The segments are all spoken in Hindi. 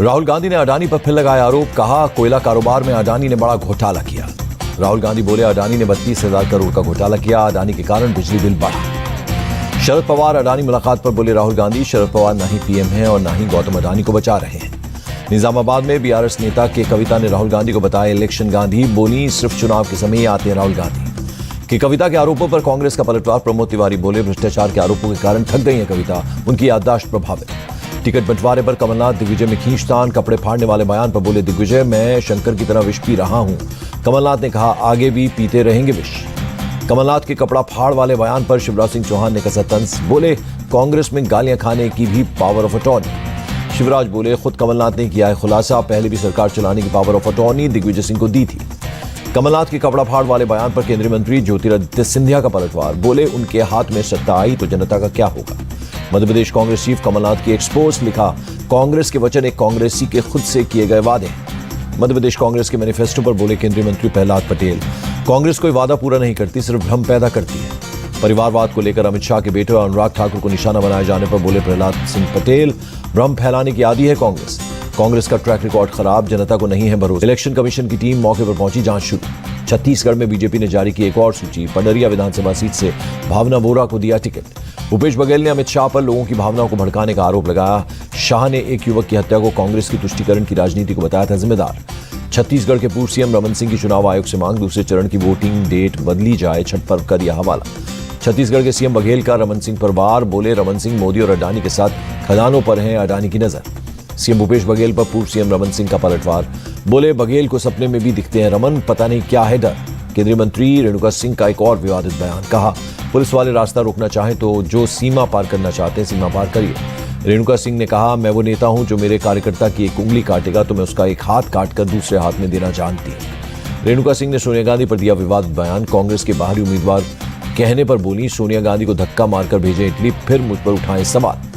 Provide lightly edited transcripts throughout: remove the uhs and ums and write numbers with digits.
राहुल गांधी ने अडानी पर फिर लगाया आरोप, कहा कोयला कारोबार में अडानी ने बड़ा घोटाला किया। राहुल गांधी बोले अडानी ने 32,000 करोड़ का घोटाला किया, अडानी के कारण बिजली बिल बढ़ा। शरद पवार अडानी मुलाकात पर बोले राहुल गांधी, शरद पवार ना ही पीएम हैं और ना ही गौतम अडानी को बचा रहे हैं। निजामाबाद में बीआरएस नेता के कविता ने राहुल गांधी को बताया इलेक्शन गांधी, बोली सिर्फ चुनाव के समय ही आते हैं राहुल गांधी। कि कविता के आरोपों पर कांग्रेस का पलटवार, प्रमोद तिवारी बोले भ्रष्टाचार के आरोपों के कारण थक गई है कविता, उनकी याददाश्त प्रभावित। टिकट बंटवारे पर कमलनाथ, दिग्विजय में खींचतान, कपड़े फाड़ने वाले बयान पर बोले दिग्विजय, मैं शंकर की तरह विष पी रहा हूं। कमलनाथ ने कहा आगे भी पीते रहेंगे विष। कमलनाथ के कपड़ा फाड़ वाले बयान पर शिवराज सिंह चौहान ने कसा तंज, बोले कांग्रेस में गालियां खाने की भी पावर ऑफ अटॉर्नी। शिवराज बोले खुद कमलनाथ ने किया है खुलासा, पहले भी सरकार चलाने की power of attorney Digvijay Singh को दी थी। कमलनाथ के कपड़ा फाड़ वाले बयान पर केंद्रीय मंत्री ज्योतिरादित्य सिंधिया का पलटवार, बोले उनके हाथ में सत्ता आई तो जनता का क्या होगा। मध्य प्रदेश कांग्रेस चीफ कमलनाथ की एक्सपोज, लिखा कांग्रेस के वचन एक कांग्रेसी के खुद से किए गए वादे। मध्य प्रदेश कांग्रेस के मैनिफेस्टो पर बोले केंद्रीय मंत्री प्रहलाद पटेल, कांग्रेस कोई वादा पूरा नहीं करती, सिर्फ भ्रम पैदा करती है। परिवारवाद को लेकर अमित शाह के बेटे अनुराग ठाकुर को निशाना बनाए जाने पर बोले प्रहलाद सिंह पटेल, भ्रम फैलाने की आदी है कांग्रेस। कांग्रेस का ट्रैक रिकॉर्ड खराब, जनता को नहीं है भरोसा। इलेक्शन कमीशन की टीम मौके पर पहुंची, जांच शुरू। छत्तीसगढ़ में बीजेपी ने जारी की एक और सूची, पंडरिया विधानसभा सीट से भावना बोरा को दिया टिकट। भूपेश बघेल ने अमित शाह पर लोगों की भावनाओं को भड़काने का आरोप लगाया। शाह ने एक युवक की हत्या को कांग्रेस की तुष्टीकरण की राजनीति को बताया था जिम्मेदार। छत्तीसगढ़ के पूर्व सीएम रमन सिंह की चुनाव आयोग से मांग, दूसरे चरण की वोटिंग डेट बदली जाए, छठ पर्व का दिया हवाला। छत्तीसगढ़ के सीएम बघेल का रमन सिंह पर वार, बोले रमन सिंह मोदी और अडानी के साथ खदानों पर है अडानी की नजर। सीएम भूपेश बघेल पर पूर्व सीएम रमन सिंह का पलटवार, बोले बघेल को सपने में भी दिखते हैं रमन, पता नहीं क्या है डर। केंद्रीय मंत्री रेणुका सिंह का एक और विवादित बयान, कहा पुलिस वाले रास्ता रोकना चाहें तो जो सीमा पार करना चाहते हैं सीमा पार करिए। रेणुका सिंह ने कहा मैं वो नेता हूं जो मेरे कार्यकर्ता की एक उंगली काटेगा तो मैं उसका एक हाथ काटकर दूसरे हाथ में देना जानती हूं। रेणुका सिंह ने सोनिया गांधी पर दिया विवादित बयान, कांग्रेस के बाहरी उम्मीदवार कहने पर बोली सोनिया गांधी को धक्का मारकर भेजे इटली, फिर मुझ पर उठाए सवाल।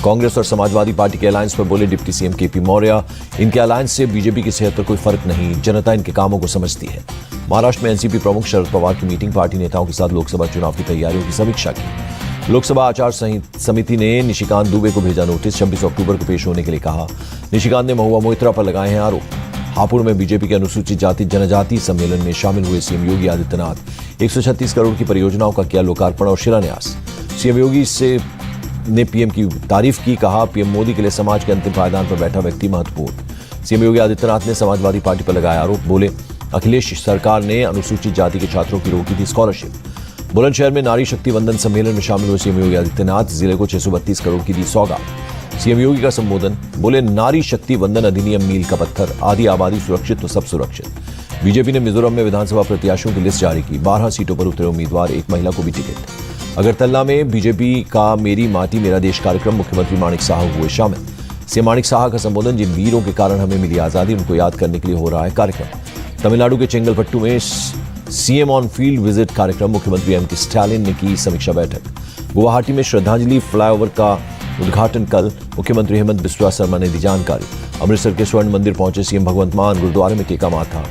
कांग्रेस और समाजवादी पार्टी के अलायंस पर बोले डिप्टी सीएम केपी मौर्य, इनके अलायंस से बीजेपी की सेहत पर कोई फर्क नहीं, जनता इनके कामों को समझती है। महाराष्ट्र में एनसीपी प्रमुख शरद पवार की मीटिंग, पार्टी नेताओं के साथ लोकसभा चुनाव की तैयारियों की समीक्षा की। लोकसभा आचार समिति ने निशिकांत दुबे को भेजा नोटिस, 26 अक्टूबर को पेश होने के लिए कहा। निशिकांत ने महुआ मोइत्रा पर लगाए हैं आरोप। हापुड़ में बीजेपी के अनुसूचित जाति जनजाति सम्मेलन में शामिल हुए सीएम योगी आदित्यनाथ, 136 करोड़ की परियोजनाओं का किया लोकार्पण और शिलान्यास। सीएम योगी ने पीएम की तारीफ की, कहा पीएम मोदी के लिए समाज के अंतिम पायदान पर बैठा व्यक्ति महत्वपूर्ण। सीएम योगी आदित्यनाथ ने समाजवादी पार्टी पर लगाया आरोप, बोले अखिलेश सरकार ने अनुसूचित जाति के छात्रों की रोकी थी स्कॉलरशिप। बुलंदशहर में नारी शक्ति वंदन सम्मेलन में शामिल हुए सीएम योगी आदित्यनाथ, जिले को 632 करोड़ की दी सौगात। सीएम योगी का संबोधन, बोले नारी शक्ति वंदन अधिनियम मील का पत्थर, आधी आबादी सुरक्षित तो सब सुरक्षित। बीजेपी ने मिजोरम में विधानसभा प्रत्याशियों की लिस्ट जारी की, 12 सीटों पर उतरे उम्मीदवार, एक महिला को भी टिकट। अगरतला में बीजेपी का मेरी माटी मेरा देश कार्यक्रम, मुख्यमंत्री माणिक साहू हुए शामिल। सीएम माणिक साहू का संबोधन, जिन वीरों के कारण हमें मिली आजादी उनको याद करने के लिए हो रहा है कार्यक्रम। तमिलनाडु के चेंगलपट्टू में सीएम ऑन फील्ड विजिट कार्यक्रम, मुख्यमंत्री एमके स्टालिन ने की समीक्षा बैठक। गुवाहाटी में श्रद्धांजलि फ्लाईओवर का उद्घाटन कल, मुख्यमंत्री हेमंत बिस्वा शर्मा ने दी जानकारी। अमृतसर के स्वर्ण मंदिर पहुंचे सीएम भगवंत मान, गुरुद्वारे में टेका माथा।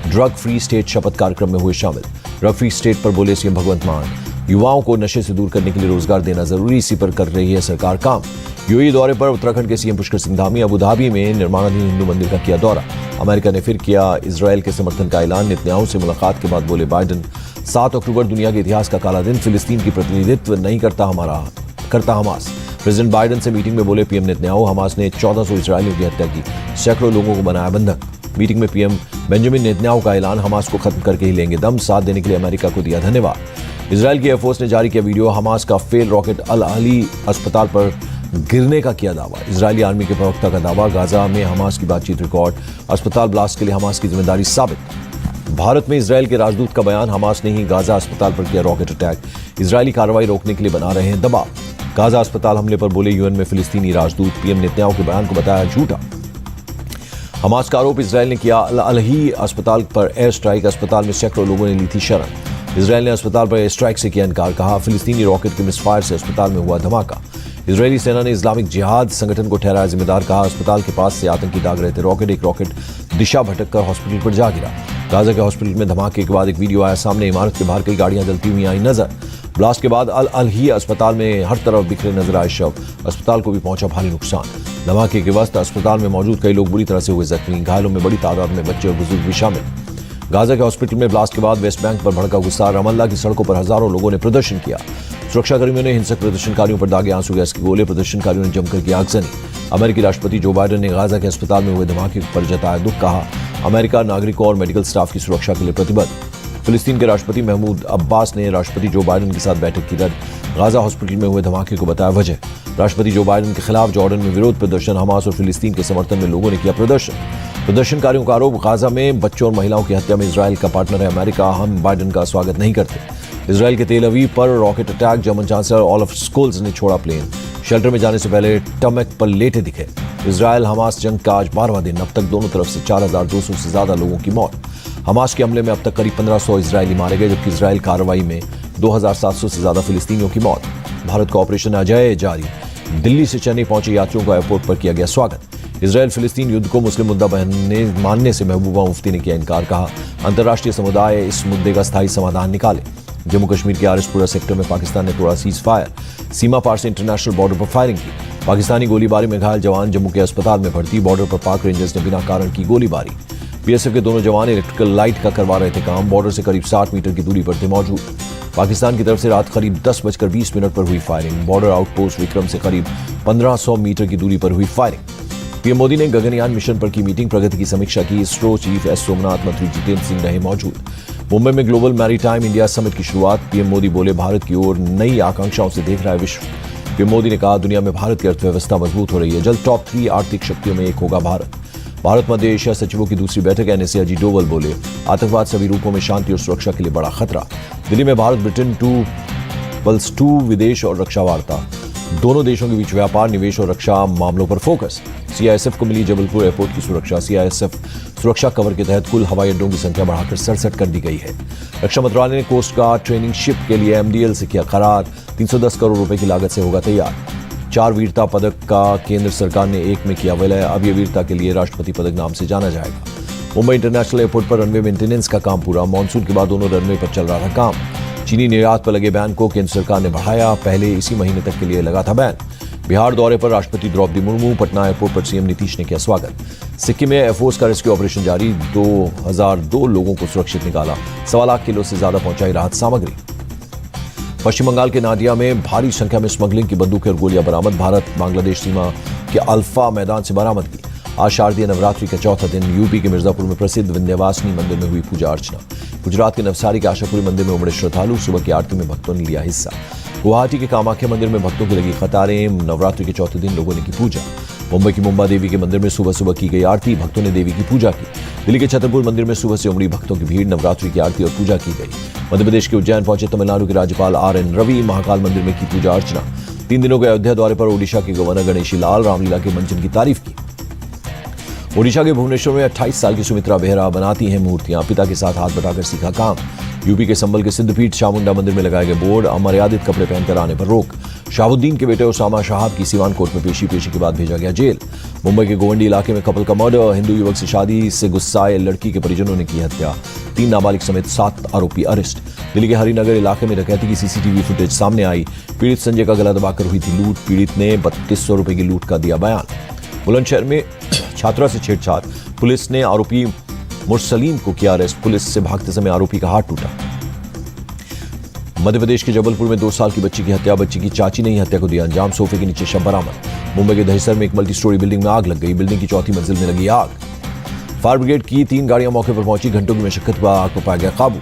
ड्रग फ्री स्टेट शपथ कार्यक्रम में हुए शामिल। ड्रग फ्री स्टेट पर बोले सीएम भगवंत मान, युवाओं को नशे से दूर करने के लिए रोजगार देना जरूरी, इसी पर कर रही है सरकार काम। यूएई दौरे पर उत्तराखंड के CM Pushkar Singh Dhami, Abu Dhabi में निर्माणाधीन हिंदू मंदिर का किया दौरा। अमेरिका ने फिर किया इजरायल के समर्थन का ऐलान। नेतन्याहू से मुलाकात के बाद बोले बाइडेन, 7 अक्टूबर दुनिया के इतिहास का काला दिन, फिलिस्तीन की प्रतिनिधित्व नहीं करता हमास। प्रेसिडेंट बाइडेन से मीटिंग में बोले पीएम नेतन्याहू, हमास ने 1400 इजरायलियों की हत्या की, सैकड़ों लोगों को बनाया बंधक। मीटिंग में पीएम बेंजामिन नेतन्याहू का ऐलान, हमास को खत्म करके ही लेंगे दम, साथ देने के लिए अमेरिका को दिया धन्यवाद। इजरायल की एयरफोर्स ने जारी किया वीडियो, हमास का फेल रॉकेट अल अली अस्पताल पर गिरने का किया दावा। इजरायली आर्मी के प्रवक्ता का दावा, गाजा में हमास की बातचीत रिकॉर्ड, अस्पताल ब्लास्ट के लिए हमास की जिम्मेदारी साबित। भारत में इजरायल के राजदूत का बयान, हमास ने ही गाजा अस्पताल पर किया रॉकेट अटैक, इजरायली कार्रवाई रोकने के लिए बना रहे हैं दबाव। गाजा अस्पताल हमले पर बोले यूएन में फिलिस्तीनी राजदूत, पीएम नेतन्याहू के बयान को बताया झूठा। हमास का आरोप, इजरायल ने किया अल अली अस्पताल पर एयर स्ट्राइक, अस्पताल में सैकड़ों लोगों ने ली थी शरण। इजरायल ने अस्पताल पर एयर स्ट्राइक से किया इनकार, कहा फिलिस्तीनी रॉकेट के मिसफायर से अस्पताल में हुआ धमाका। इजरायली सेना ने इस्लामिक जिहाद संगठन को ठहराया जिम्मेदार, कहा अस्पताल के पास से आतंकी दाग रहे थे रॉकेट, एक रॉकेट दिशा भटककर हॉस्पिटल पर जा गिरा। गाजा के हॉस्पिटल में धमाके के बाद एक वीडियो आया सामने, इमारत के बाहर कई गाड़ियां जलती हुई आई नजर। ब्लास्ट के बाद अल अल ही अस्पताल में हर तरफ बिखरे नजर आए शव, अस्पताल को भी पहुंचा भारी नुकसान। धमाके के वक्त अस्पताल में मौजूद कई लोग बुरी तरह से हुए जख्मी। घायलों में बड़ी तादाद में बच्चे और बुजुर्ग भी शामिल। गाजा के हॉस्पिटल में ब्लास्ट के बाद वेस्ट बैंक पर भड़का गुस्सा। रमल्ला की सड़कों पर हजारों लोगों ने प्रदर्शन किया। सुरक्षाकर्मियों ने हिंसक प्रदर्शनकारियों पर दागे आंसू गैस के गोले। प्रदर्शनकारियों ने जमकर की आगजनी। अमेरिकी राष्ट्रपति जो बाइडेन ने गाजा के अस्पताल में हुए धमाके पर जताया दुख। कहा, अमेरिका नागरिकों और मेडिकल स्टाफ की सुरक्षा के लिए प्रतिबद्ध। फिलिस्तीन के राष्ट्रपति महमूद अब्बास ने राष्ट्रपति जो बाइडेन के साथ बैठक की रद्द। गाजा हॉस्पिटल में हुए धमाके को बताया वजह। राष्ट्रपति जो बाइडेन के खिलाफ जॉर्डन में विरोध प्रदर्शन। हमास और फिलिस्तीन के समर्थन में लोगों ने किया प्रदर्शन। प्रदर्शनकारियों का आरोप, गाजा में बच्चों और महिलाओं की हत्या में इजराइल का पार्टनर है अमेरिका। हम बाइडेन का स्वागत नहीं करते। इजराइल के तेल अवीव पर rocket attack. German chancellor Olaf Scholz ने छोड़ा प्लेन। शेल्टर में जाने से पहले टमक पर लेटे दिखे। इजराइल हमास जंग का आज 12वां दिन। अब तक दोनों तरफ से 4200 से ज्यादा लोगों की मौत। हमास के हमले में अब तक करीब 1500 इजरायली मारे गए, जबकि इजराइल कार्रवाई में 2700 से ज्यादा फिलिस्तीनियों की मौत। भारत का ऑपरेशन अजय जारी। दिल्ली से चेन्नई पहुंचे यात्रियों का एयरपोर्ट पर किया गया स्वागत। इजराइल फिलिस्तीन युद्ध को मुस्लिम मुद्दा मानने से महबूबा मुफ्ती ने किया इनकार। कहा, अंतर्राष्ट्रीय समुदाय इस मुद्दे का स्थायी समाधान निकाले। जम्मू कश्मीर के आरएसपुरा सेक्टर में पाकिस्तान ने तोड़ा सीज फायर। सीमा पार से इंटरनेशनल बॉर्डर पर फायरिंग की। पाकिस्तानी गोलीबारी में घायल जवान जम्मू के अस्पताल में भर्ती। बॉर्डर पर पाक रेंजर्स ने बिना कारण की गोलीबारी। बीएसएफ के दोनों जवान इलेक्ट्रिकल लाइट का करवा रहे थे काम। बॉर्डर से करीब 60 मीटर की दूरी पर थे मौजूद। पाकिस्तान की तरफ से रात करीब 10:20 पर हुई फायरिंग। बॉर्डर आउटपोस्ट विक्रम से करीब 1500 मीटर की दूरी पर हुई फायरिंग। पीएम मोदी ने गगनयान मिशन पर की मीटिंग। प्रगति की समीक्षा की। इसरो चीफ एस सोमनाथ, मंत्री जितेंद्र सिंह रहे मौजूद। मुंबई में ग्लोबल मैरीटाइम इंडिया समिट की शुरुआत। पीएम मोदी बोले, भारत की ओर नई आकांक्षाओं से देख रहा है विश्व। पीएम मोदी ने कहा, दुनिया में भारत की अर्थव्यवस्था मजबूत हो रही है। जल्द टॉप 3 आर्थिक शक्तियों में एक होगा भारत। भारत मध्य एशिया सचिवों की दूसरी बैठक। एनएसए अजीत डोवल बोले, आतंकवाद सभी रूपों में शांति और सुरक्षा के लिए बड़ा खतरा। दिल्ली में भारत ब्रिटेन 2+2 विदेश और रक्षा वार्ता। दोनों देशों के बीच व्यापार, निवेश और रक्षा मामलों पर फोकस। सीआईएसएफ को मिली जबलपुर एयरपोर्ट की सुरक्षा। सीआईएसएफ सुरक्षा कवर के तहत कुल हवाई अड्डों की संख्या बढ़ाकर 67 कर दी गई है। रक्षा मंत्रालय ने कोस्ट गार्ड ट्रेनिंग शिप के लिए एमडीएल से किया करार। 310 करोड़ रुपए की लागत से होगा तैयार। 4 वीरता पदक का केंद्र सरकार ने एक में किया विलय। अब यह वीरता के लिए राष्ट्रपति पदक नाम से जाना जाएगा। मुंबई इंटरनेशनल एयरपोर्ट पर रनवे मेंटेनेंस का काम पूरा। मानसून के बाद दोनों रनवे पर चल रहा था काम। चीनी निर्यात पर लगे बैन को केंद्र सरकार ने बढ़ाया। पहले इसी महीने तक के लिए लगा था बैन। बिहार दौरे पर राष्ट्रपति द्रौपदी मुर्मू। पटना एयरपोर्ट पर सीएम नीतीश ने किया स्वागत। सिक्किम में एयरफोर्स का रेस्क्यू ऑपरेशन जारी। 2002 लोगों को सुरक्षित निकाला। 1.25 लाख किलो से ज्यादा पहुंचाई राहत सामग्री। पश्चिम बंगाल के नादिया में भारी संख्या में स्मगलिंग की बंदूकें और गोलियां बरामद। भारत बांग्लादेश सीमा के अल्फा मैदान से बरामद की। आज शारदीय नवरात्रि का चौथा दिन। यूपी के मिर्जापुर में प्रसिद्ध विंध्यवासिनी मंदिर में हुई पूजा अर्चना। गुजरात के नवसारी के आशापुरी मंदिर में उमड़े श्रद्धालु। सुबह की आरती में भक्तों ने लिया हिस्सा। गुवाहाटी के कामाख्या मंदिर में भक्तों की लगी कतारें। नवरात्रि के चौथे दिन लोगों ने की पूजा। मुंबई की मुंबा देवी के मंदिर में सुबह सुबह की गई आरती। भक्तों ने देवी की पूजा की। दिल्ली के छतरपुर मंदिर में सुबह से उमड़ी भक्तों की भीड़। नवरात्रि की आरती और पूजा की गई। मध्य प्रदेश के उज्जैन पहुंचे तमिलनाडु के राज्यपाल आरएन रवि। महाकाल मंदिर में की पूजा अर्चना। 3 दिनों के अयोध्या दौरे पर ओडिशा के गवर्नर गणेशी लाल रामलीला के मंचन की तारीफ की। ओडिशा के भुवनेश्वर में 28 साल की सुमित्रा बेहरा बनाती हैं मूर्तियां। पिता के साथ हाथ बटाकर सीखा काम। यूपी के संबल के सिद्धपीठ चामुंडा मंदिर में लगाए गए बोर्ड। अमर्यादित कपड़े पहनकर आने पर रोक। शाहबुद्दीन के बेटे उसामा शाहब की सीवान कोर्ट में पेशी के बाद भेजा गया जेल। मुंबई के गोवंडी इलाके में कपल का मर्डर। हिंदू युवक से शादी से गुस्साए लड़की के परिजनों ने की हत्या। 3 नाबालिग समेत 7 आरोपी अरेस्ट। दिल्ली के हरिनगर इलाके में डकैती की सीसीटीवी फुटेज सामने आई। पीड़ित संजय का गला दबाकर हुई थी लूट। पीड़ित ने 3200 रुपए की लूट का दिया बयान। बुलंदशहर में छात्रा से छेड़छाड़। पुलिस ने आरोपी मुरसलीम को किया अरेस्ट। पुलिस से भागते समय आरोपी का हाथ टूटा। मध्य प्रदेश के जबलपुर में 2 साल की बच्ची की हत्या। बच्ची की चाची ने ही हत्या को दिया अंजाम। सोफे के नीचे शव बरामद। मुंबई के दहिसर में एक मल्टी स्टोरी बिल्डिंग में आग लग गई। बिल्डिंग की 4थी मंजिल में लगी आग। फायर ब्रिगेड की 3 गाड़ियां मौके पर पहुंची। घंटों की मशक्कत के बाद आग पर पाया गया काबू।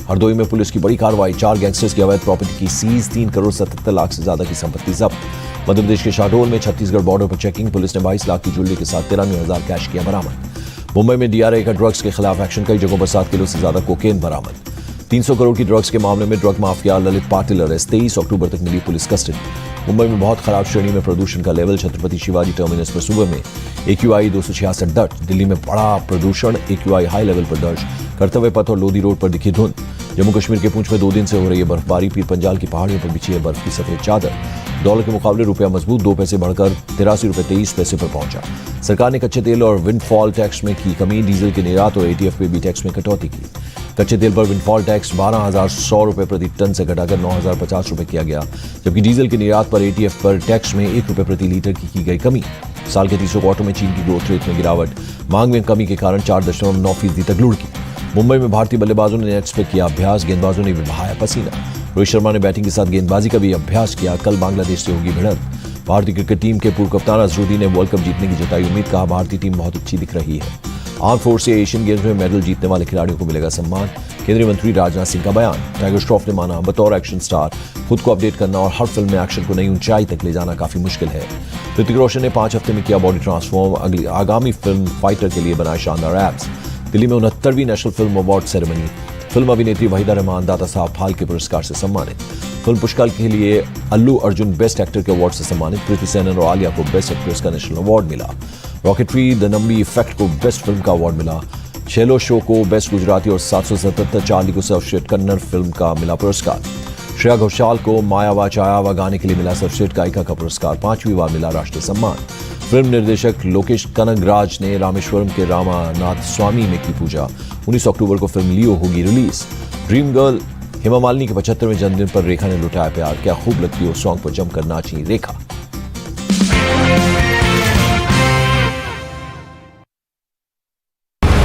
हरदोई में पुलिस की बड़ी कार्रवाई। 4 गैंगस्टर्स की अवैध प्रॉपर्टी की सीज। 3 करोड़ 77 लाख से ज्यादा की संपत्ति जब्त। मध्य प्रदेश के शहडोल में छत्तीसगढ़ बॉर्डर पर चेकिंग। पुलिस ने 22 लाख की ज्वेलरी के साथ 93,000 कैश किया बरामद। मुंबई में डीआरआई का ड्रग्स के खिलाफ एक्शन। कई जगहों पर 7 किलो से ज्यादा कोकेन बरामद। 300 करोड़ की ड्रग्स के मामले में drug mafia Lalit Patil arrest. 23 अक्टूबर तक मिली पुलिस कस्टडी। मुंबई में बहुत खराब श्रेणी में प्रदूषण का लेवल। छत्रपति शिवाजी टर्मिनस पर सुबह में AQI 266 दर्ज। दिल्ली में बड़ा प्रदूषण। AQI हाई लेवल पर दर्ज। कर्तव्य पथ और लोधी रोड पर दिखी धुंध। जम्मू कश्मीर के पूंछ में 2 दिन से हो रही है बर्फबारी। पीर पंजाल की पहाड़ियों पर बिछी है बर्फ की सफेद चादर। डॉलर के मुकाबले रुपया मजबूत। 2 पैसे बढ़कर 83 रुपये 23 पैसे पर पहुंचा। सरकार ने कच्चे तेल और विंडफॉल टैक्स में की कमी। डीजल के निर्यात और ATF पे भी टैक्स में कटौती की। कच्चे तेल पर विंडफॉल टैक्स 12,100 रुपये प्रति टन से घटाकर 9,050 रुपये किया गया, जबकि डीजल के निर्यात पर ATF पर टैक्स में 1 रुपये प्रति लीटर की गई कमी। साल के तीसरे क्वार्टर में चीन की ग्रोथ रेट में गिरावट, मांग में कमी के कारण 4.9% तक लुढ़की। मुंबई में भारतीय बल्लेबाजों ने नेट्स पे किया अभ्यास, गेंदबाजों ने भी बहाया पसीना। रोहित शर्मा ने बैटिंग के साथ गेंदबाजी का भी अभ्यास किया। कल बांग्लादेश से होगी भिड़ंत। भारतीय क्रिकेट टीम के पूर्व कप्तान अजहरुद्दीन ने वर्ल्ड कप जीतने की जताई उम्मीद, कहा भारतीय टीम बहुत अच्छी दिख रही है। आर्म फोर्स से एशियन गेम्स में मेडल जीतने वाले खिलाड़ियों को मिलेगा सम्मान। केंद्रीय मंत्री राजनाथ सिंह का बयान। टाइगर श्रॉफ ने माना, बतौर एक्शन स्टार खुद को अपडेट करना और हर फिल्म में एक्शन को नई ऊंचाई तक ले जाना काफी मुश्किल है। ऋतिक रोशन ने 5 हफ्ते में किया बॉडी ट्रांसफॉर्म। आगामी फिल्म फाइटर के लिए बनाए शानदार एप्स। दिल्ली में 69वीं national film award ceremony. Film अभिनेत्री वहीदा रहमान दादा साहब फाल्के पुरस्कार से सम्मानित। फिल्म पुष्कर के लिए अल्लू अर्जुन बेस्ट एक्टर के अवार्ड से सम्मानित। कृति सेनन और आलिया को बेस्ट एक्ट्रेस का नेशनल अवार्ड मिला। रॉकेटरी द नंबी इफेक्ट को बेस्ट फिल्म का अवार्ड मिला। छेलो शो को बेस्ट गुजराती और 777 चार्ली को सर्वश्रेष्ठ कन्नड़ फिल्म का मिला पुरस्कार। श्रेया घोषाल को मायावा चायावा गाने के लिए मिला सर्वश्रेष्ठ गायिका का पुरस्कार। 5वीं बार मिला राष्ट्रीय सम्मान। फिल्म निर्देशक लोकेश कनगराज ने रामेश्वरम के रामानाथ स्वामी में की पूजा। 19 अक्टूबर को फिल्म लियो होगी release. Dream girl Hema Malini के 75वें जन्मदिन पर रेखा ने लुटाया प्यार। क्या खूब लगती हो सॉन्ग पर जमकर नाची रेखा।